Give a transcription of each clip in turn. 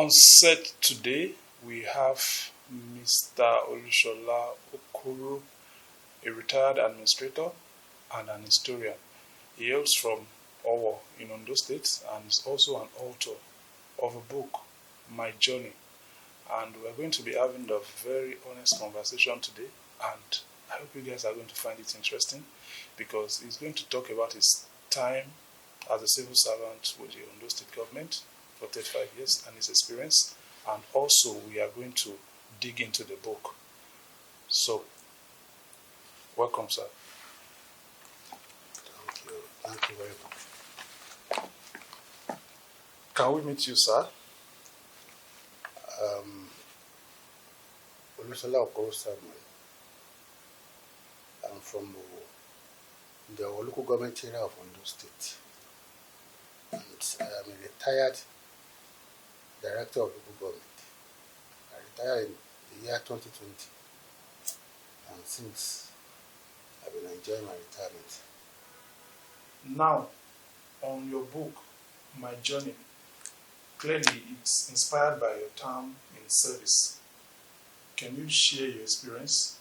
On set today, we have Mr. S.O Okoro, a retired administrator and an historian. He hails from Owo in Ondo State and is also an author of a book, My Journey. And we're going to be having a very honest conversation today, and I hope you guys are going to find it interesting because he's going to talk about his time as a civil servant with the Ondo State government for 35 years and his experience, and also we are going to dig into the book. So, welcome, sir. Thank you very much. Can we meet you, sir? S O Okoro Samuel. I'm from the local government area of Ondo State, and I'm a retired director of local government. I retired in the year 2020, and since I've been enjoying my retirement. Now, on your book, My Journey, clearly it's inspired by your time in service. Can you share your experience?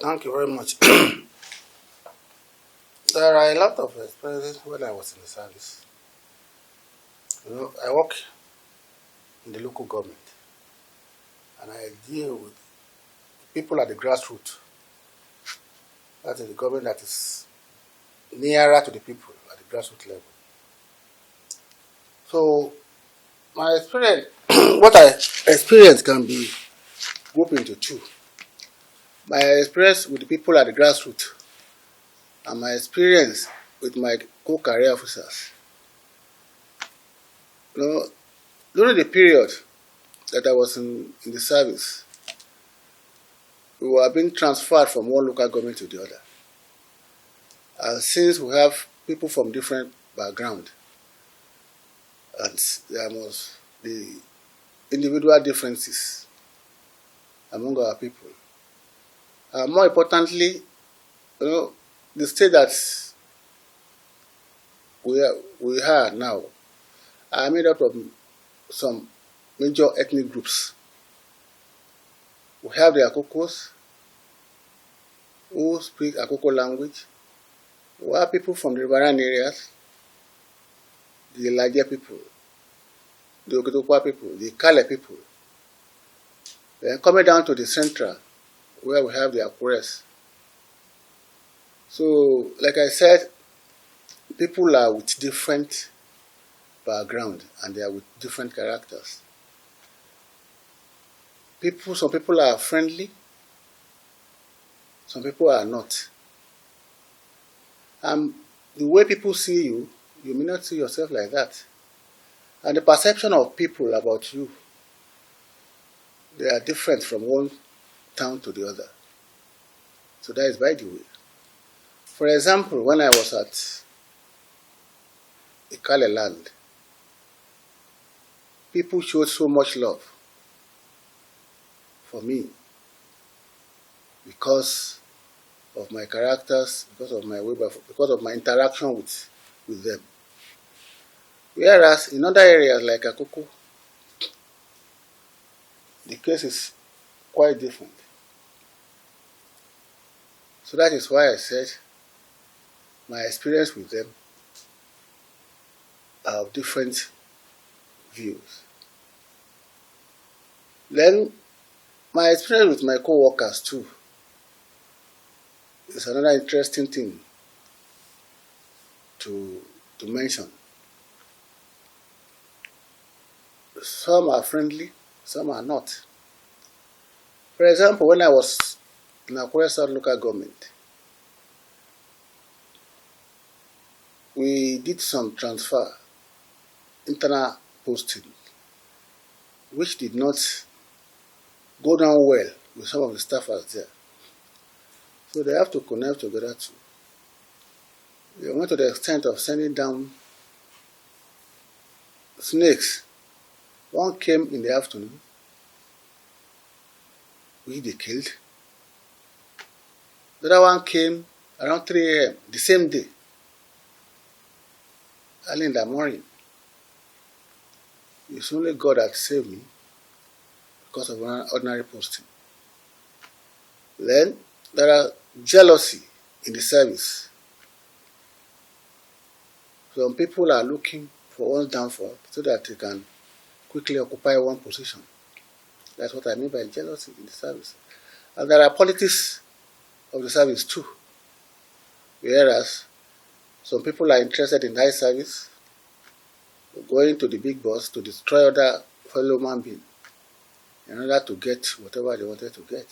Thank you very much. There are a lot of experiences when I was in the service. I work in the local government, and I deal with people at the grassroots. That is the government that is nearer to the people at the grassroots level. So, my experience, what I experience can be grouped into two. My experience with the people at the grassroots and my experience with my co-career officers. During the period that I was in the service, we were being transferred from one local government to the other. And since we have people from different backgrounds, and there must be individual differences among our people. More importantly, the state that we are now are made up of some major ethnic groups. We have the Akokos, who speak Akoko language. We have people from the riverine areas, the Elijah people, the Okitokwa people, the Kale people. Then coming down to the central, where we have the Akures. So, like I said, people are with different background and they are with different characters. Some people are friendly, some people are not. And the way people see you, you may not see yourself like that. And the perception of people about you, they are different from one town to the other. So that is by the way. For example, when I was at Ikale land, people showed so much love for me because of my characters, because of my way, because of my interaction with them. Whereas in other areas like Akoko, the case is quite different. So that is why I said my experience with them are of different views. Then my experience with my co-workers too is another interesting thing to mention. Some are friendly, some are not. For example, when I was in Akure South local government, we did some transfer, internal posting, which did not go down well with some of the staffers there. So they have to connect together too. They went to the extent of sending down snakes. One came in the afternoon, which they killed. The other one came around 3 a.m. the same day, early in the morning. It's only God that saved me because of an ordinary posting. Then there are jealousy in the service. Some people are looking for one's downfall so that they can quickly occupy one position. That's what I mean by jealousy in the service. And there are politics of the service too. Whereas some people are interested in high service, going to the big boss to destroy other fellow human beings in order to get whatever they wanted to get.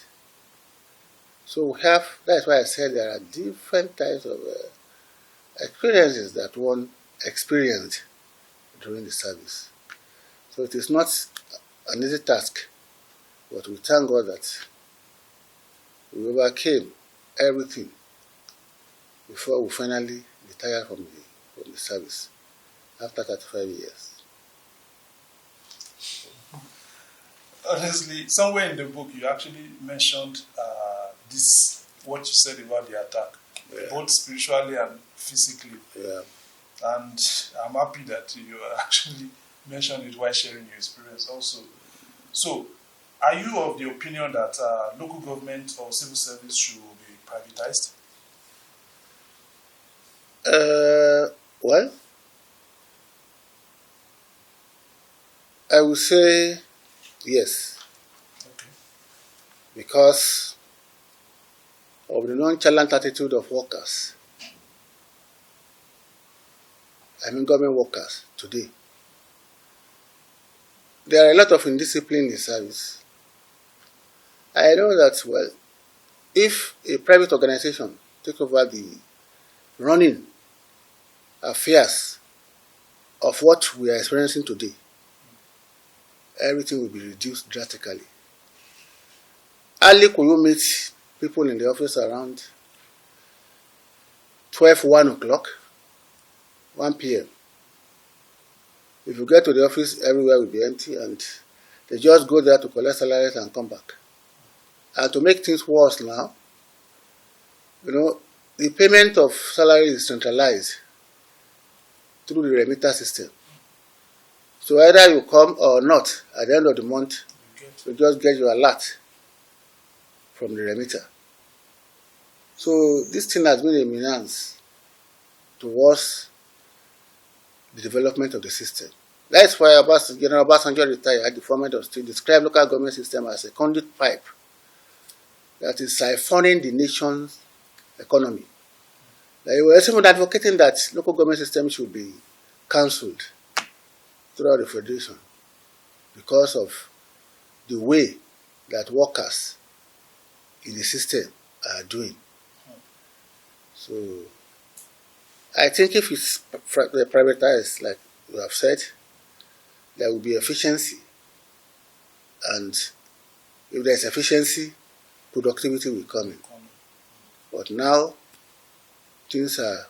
So that's why I said there are different types of experiences that one experienced during the service. So it is not an easy task, but we thank God that we overcame everything before we finally retired from the service after 35 years. Honestly, somewhere in the book you actually mentioned what you said about the attack, both spiritually and physically. Yeah. And I'm happy that you actually mentioned it while sharing your experience also. So, are you of the opinion that local government or civil service should be privatized? Well, I would say yes. Okay. Because of the nonchalant attitude of workers. I mean government workers today. There are a lot of indiscipline in the service. I know that, well, if a private organization takes over the running affairs of what we are experiencing today, everything will be reduced drastically. Early could you meet people in the office around 1 o'clock, 1 p.m. If you get to the office, everywhere will be empty and they just go there to collect salaries and come back. And to make things worse now, the payment of salary is centralized through the remitter system. So either you come or not, at the end of the month, you just get your alert from the remitter. So this thing has been a menace towards the development of the system. That's why General Obasanjo retired at the format of state described local government system as a conduit pipe that is siphoning the nation's economy. They were even advocating that local government system should be cancelled throughout the federation because of the way that workers in the system are doing. So I think if it's privatized, like you have said, there will be efficiency. And if there is efficiency, productivity will come in. But now, things are...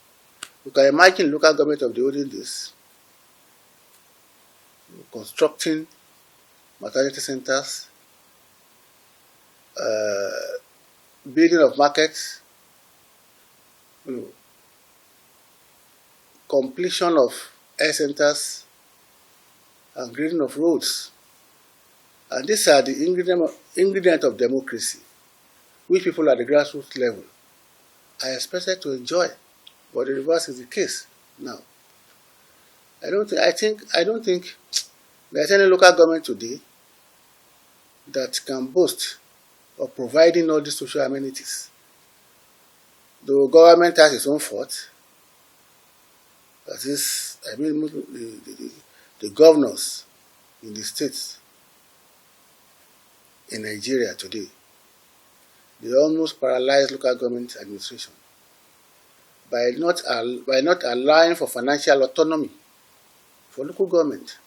You can imagine local government of the olden days constructing maternity centers, building of markets, completion of health centers, and grading of roads. And these are the ingredients of democracy, which people at the grassroots level are expected to enjoy. But the reverse is the case now. I don't think there's any local government today that can boast of providing all these social amenities. The government has its own fault. That is, the governors in the states in Nigeria today, they almost paralyze local government administration by not allowing for financial autonomy for local government.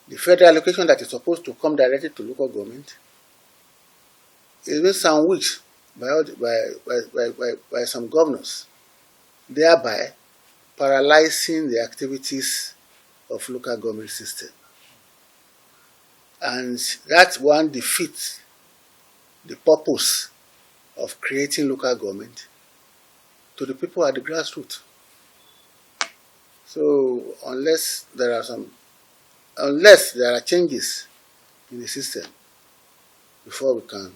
The federal allocation that is supposed to come directly to local government is being sandwiched by some governors, thereby paralyzing the activities of local government system. And that one defeats the purpose of creating local government to the people at the grassroots. So unless there are some unless there are changes in the system before we can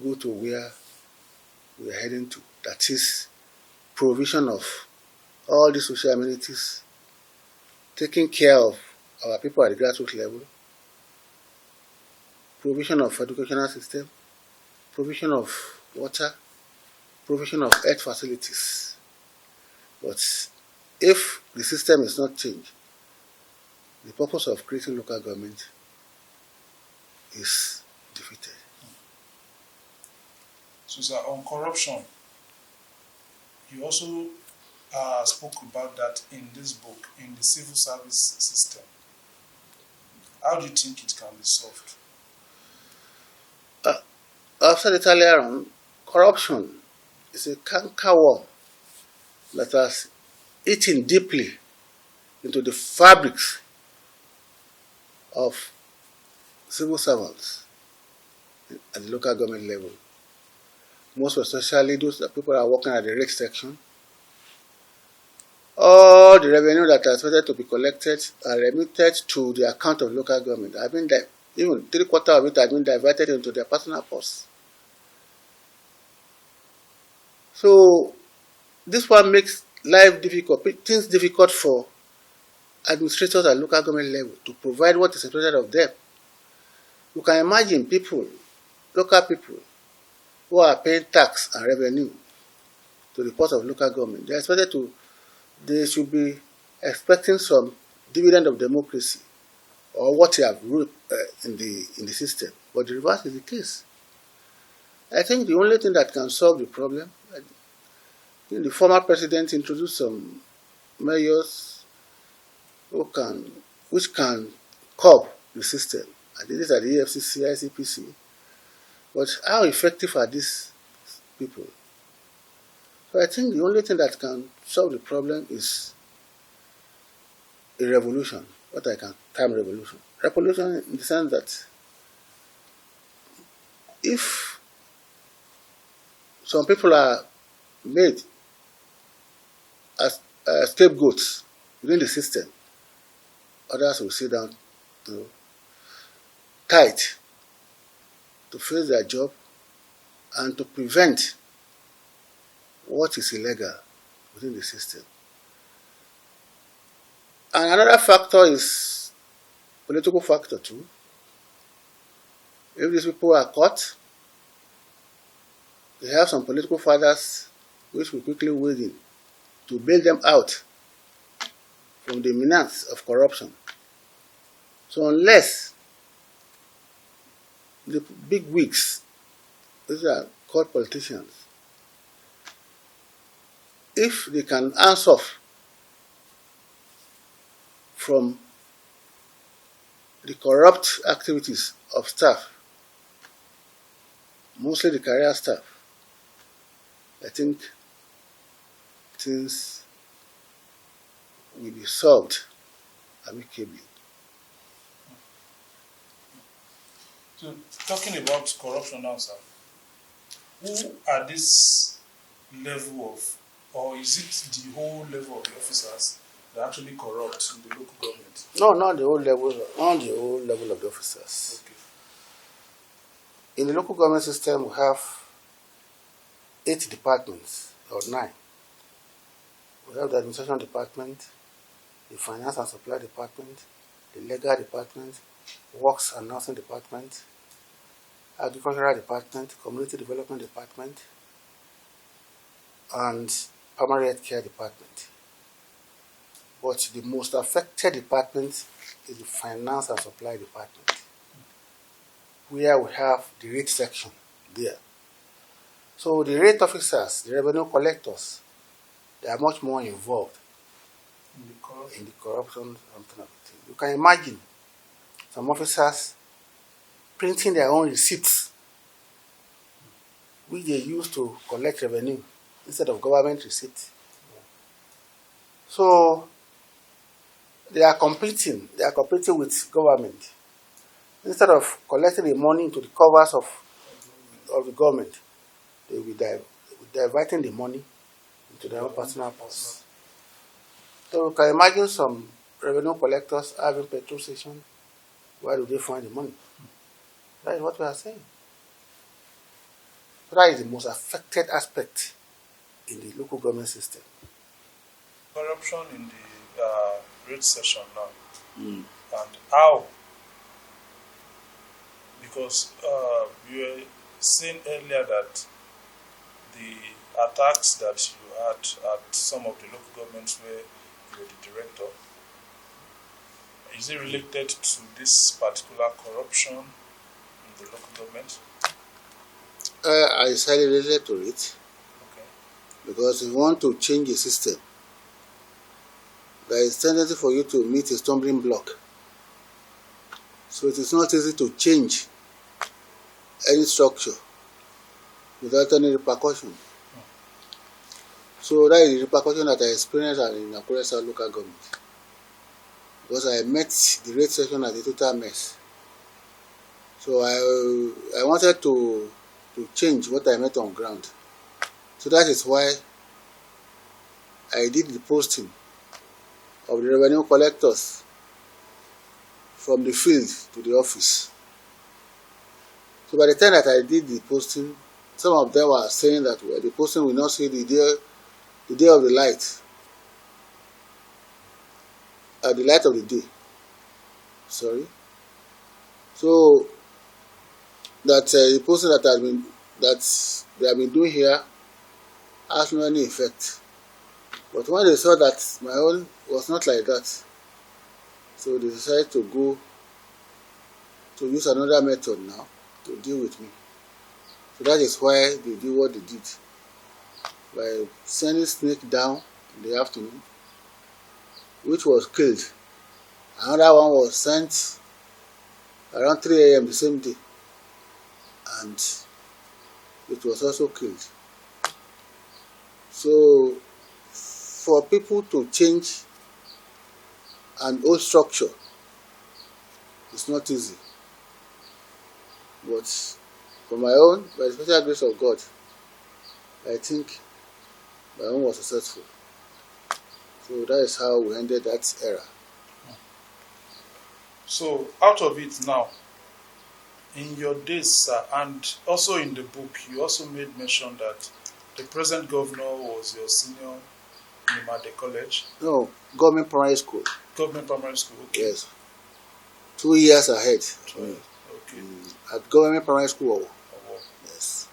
go to where we are heading to. That is provision of all the social amenities, taking care of our people at the grassroots level, provision of educational system, provision of water, provision of health facilities. But if the system is not changed, the purpose of creating local government is defeated. So, sir, on corruption, you also spoke about that in this book, in the civil service system. How do you think it can be solved? I've said it earlier on, corruption is a cankerworm that has eaten deeply into the fabrics of civil servants at the local government level. Most especially those people that are working at the rate section. All the revenue that are expected to be collected are remitted to the account of local government. Even 3/4 of it has been diverted into their personal purse. So this one makes life difficult, things difficult for administrators at local government level to provide what is expected of them. You can imagine local people who are paying tax and revenue to the pot of local government. They should be expecting some dividend of democracy or what they have wrote in the system. But the reverse is the case. I think the only thing that can solve the problem, the former president introduced some measures which can curb the system. And these are the EFCC, ICPC. But how effective are these people? So I think the only thing that can solve the problem is a revolution, what I can term revolution. Revolution in the sense that if some people are made as scapegoats within the system, others will sit down tight to face their job and to prevent what is illegal within the system. And another factor is political factor too. If these people are caught, they have some political fathers which will quickly wade in to bail them out from the menace of corruption. So unless the big wigs, these are called politicians, if they can answer from the corrupt activities of staff, mostly the career staff, I think things will be solved amicably. So, talking about corruption now, sir, who are this level of, or is it the whole level of the officers that actually corrupt in the local government? No, not the whole level of the officers. Okay. In the local government system, we have 8 departments, or 9. We have the administration department, the finance and supply department, the legal department, works and nursing department, agricultural department, community development department, and primary health care department. But the most affected department is the finance and supply department, where we have the rate section there. So the rate officers, the revenue collectors, they are much more involved in the corruption. You can imagine some officers printing their own receipts, which they use to collect revenue instead of government receipts. So they are competing with government. Instead of collecting the money into the covers of the government, they will be diverting the money into their own personal purse. So you can imagine some revenue collectors having petrol station, where do they find the money? That is what we are saying. That is the most affected aspect in the local government system. Corruption in the rate session now. And how? Because you were saying earlier that the attacks that you had at some of the local governments where you were the director, is it related to this particular corruption in the local government? I highly related to it. Okay. Because if you want to change a system, there is tendency for you to meet a stumbling block. So it is not easy to change any structure without any repercussion. So that is the repercussion that I experienced in Akure South local government. Because I met the rate section as a total mess. So I wanted to change what I met on ground. So that is why I did the posting of the revenue collectors from the field to the office. So by the time that I did the posting, some of them were saying that the posting will not see the day of the light, the light of the day. Sorry. So that the posting that they have been doing here has no any effect. But when they saw that my own was not like that, so they decided to go to use another method now to deal with me. So that is why they did what they did. By sending snake down in the afternoon, which was killed. Another one was sent around 3 a.m. the same day, and it was also killed. So for people to change an old structure, it's not easy. But for my own, by the special grace of God, I think my own was successful. So that is how we ended that era. So out of it now, in your days, sir, and also in the book, you also made mention that the present governor was your senior in Imade College. No, government primary school. Government primary school, okay. Yes. 2 years ahead. Okay. At government primary school. Yes.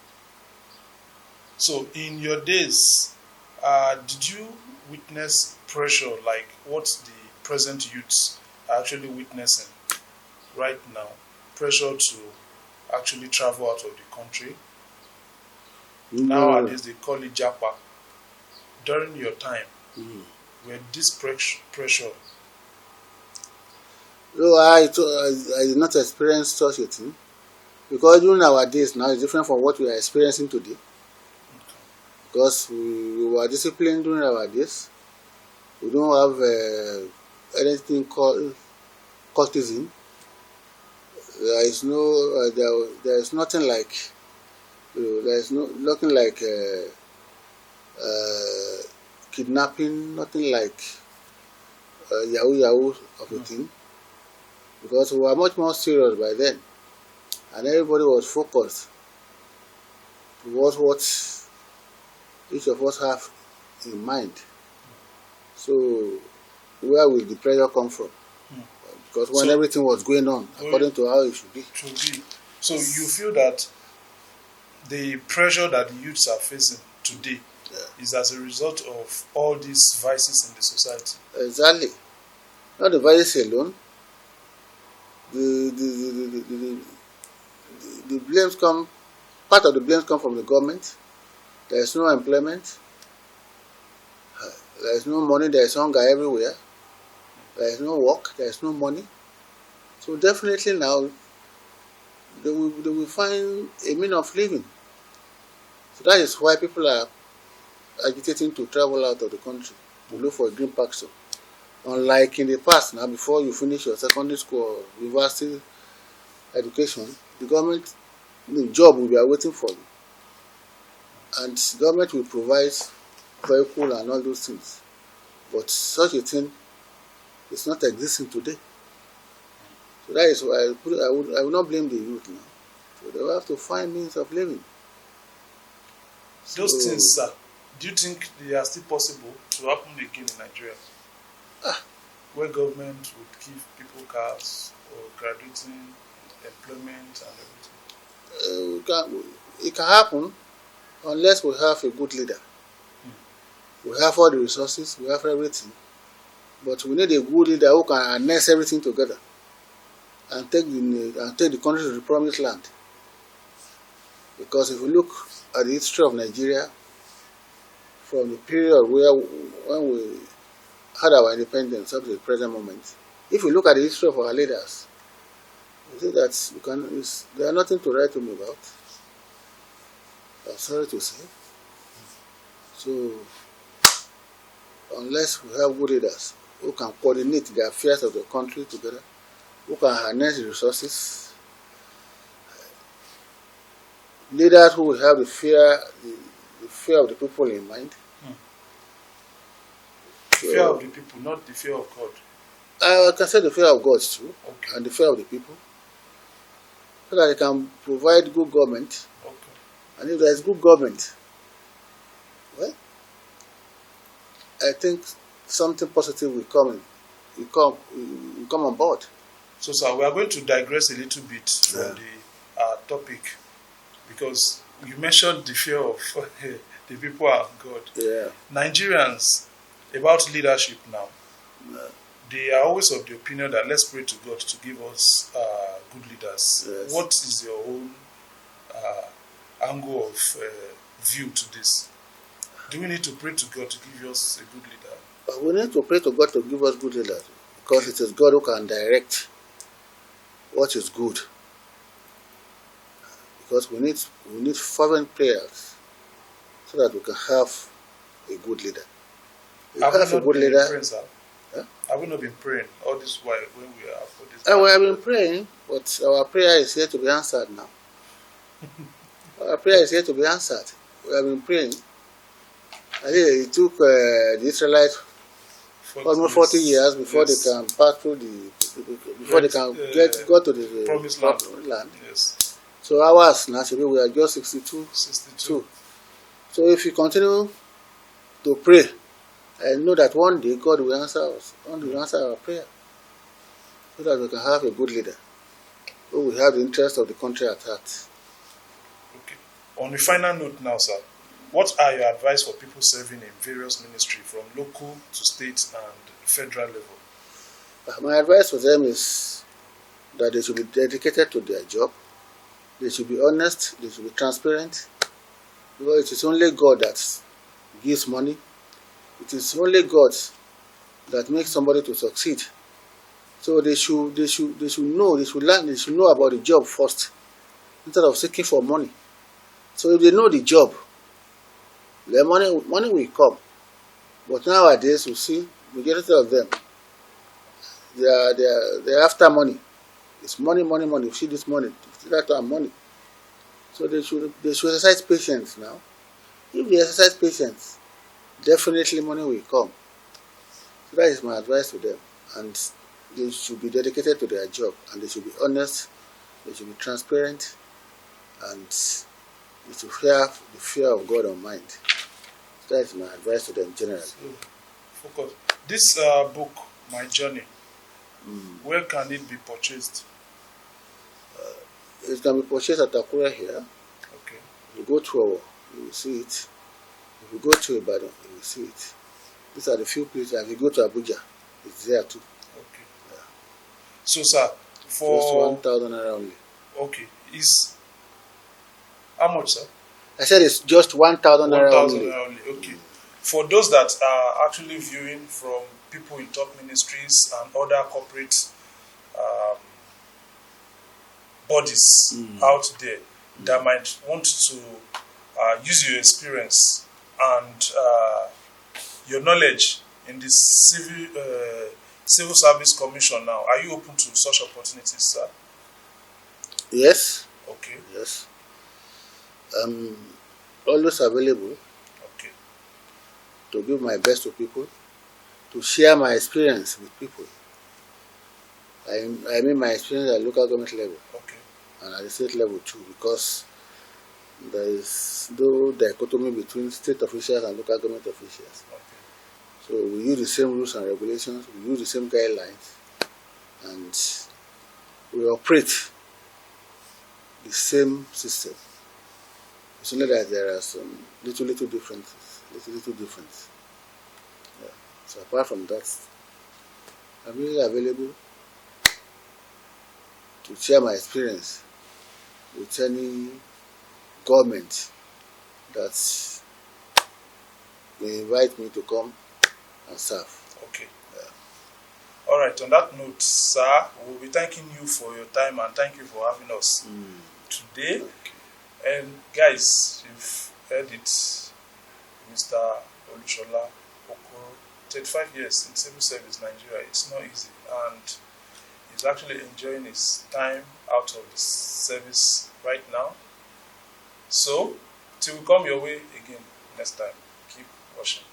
So in your days, did you witness pressure like what the present youths are actually witnessing right now? Pressure to actually travel out of the country. No. Nowadays they call it Japa. During your time, were this pressure? No, I did not experience such a thing. Because during our days now is different from what we are experiencing today. Okay. Because we were disciplined during our days. We don't have anything called cultism. There is no, there is nothing like, there is nothing like kidnapping, nothing like yahoo of a thing. Because we were much more serious by then. And everybody was focused towards what each of us have in mind. So where will the pressure come from? Because when everything was going on according to how it should be. So you feel that the pressure that the youths are facing today is as a result of all these vices in the society? Exactly. Not the vices alone. The blames come, part of the blames come from the government. There is no employment. There is no money. There is hunger everywhere. There is no work. There is no money. So definitely now they will find a means of living. So that is why people are agitating to travel out of the country to look for a green pasture. Unlike in the past, now before you finish your secondary school or university education, the government, the job will be waiting for you. And the government will provide vehicle and all those things. But such a thing It's not existing today. So that is why I would not blame the youth now. So they will have to find means of living. Those things, sir, do you think they are still possible to happen again in Nigeria? Where government would give people cars or graduating employment and everything? It can happen unless we have a good leader. We have all the resources, we have everything. But we need a good leader who can harness everything together and take the country to the promised land. Because if you look at the history of Nigeria, from the period when we had our independence up to the present moment, if you look at the history of our leaders, you see that there are nothing to write home about. I'm sorry to say. So, unless we have good leaders who can coordinate the affairs of the country together, who can harness the resources, leaders who will have the fear of the people in mind. The fear of the people, not the fear of God. I can say the fear of God too, okay. And the fear of the people, so that they can provide good government. Okay. And if there is good government, well, I think something positive will come on board. So, sir, we are going to digress a little bit from the topic, because you mentioned the fear of the people and God. Yeah. Nigerians, about leadership now, they are always of the opinion that let's pray to God to give us good leaders. Yes. What is your own angle of view to this? Do we need to pray to God to give us a good leader? We need to pray to God to give us good leaders, because it is God who can direct what is good. Because we need fervent prayers so that we can have a good leader. Have we not been praying, sir? Huh? Have we not been praying all this while when we are for this? We have been praying, but our prayer is here to be answered now. Our prayer is here to be answered. We have been praying. I think it took the Israelites almost 40 years before they can pass through before they can go to the promised land. Yes. So ours now, we are just 62. So if you continue to pray, I know that one day God will answer us. God will answer our prayer, so that we can have a good leader who will have the interest of the country at heart. Okay. On the final note now, sir, what are your advice for people serving in various ministries from local to state and federal level? My advice for them is that they should be dedicated to their job. They should be honest. They should be transparent. Because it is only God that gives money. It is only God that makes somebody to succeed. So they should know. They should learn. They should know about the job first, instead of seeking for money. So if they know the job, the money will come. But nowadays, you see, majority of them, they're after money. It's money. You see this money, you see that money. So they should exercise patience now. If they exercise patience, definitely money will come. So that is my advice to them. And they should be dedicated to their job, and they should be honest. They should be transparent, and they should have the fear of God on mind. That is my advice to them generally. So, focus. This book, My Journey, where can it be purchased? It can be purchased at Akure here. Okay. You go to Owo, you will see it. If you go to Ibadan, you will see it. These are the few places. If you go to Abuja, it's there too. Okay. Yeah. So, sir, for just 1,000 naira only. Okay. Is how much, sir? I said it's just 1,000 naira only. Okay. For those that are actually viewing from people in top ministries and other corporate bodies out there that might want to use your experience and your knowledge in the civil service commission now, are you open to such opportunities, sir? Yes. Okay. Yes. Always available. Okay. To give my best to people, to share my experience with people. I mean my experience at local government level. Okay. And at the state level too, because there is no dichotomy between state officials and local government officials. Okay. So we use the same rules and regulations, we use the same guidelines, and we operate the same system. It's only that there are some little differences. Yeah. So apart from that, I'm really available to share my experience with any government that may invite me to come and serve. Okay. All right. On that note, sir, we'll be thanking you for your time and thank you for having us today. Okay. And guys, you've heard it, Mr. Olushola Okoro, 35 years in civil service Nigeria. It's not easy, and he's actually enjoying his time out of the service right now. So, till we come your way again next time, keep watching.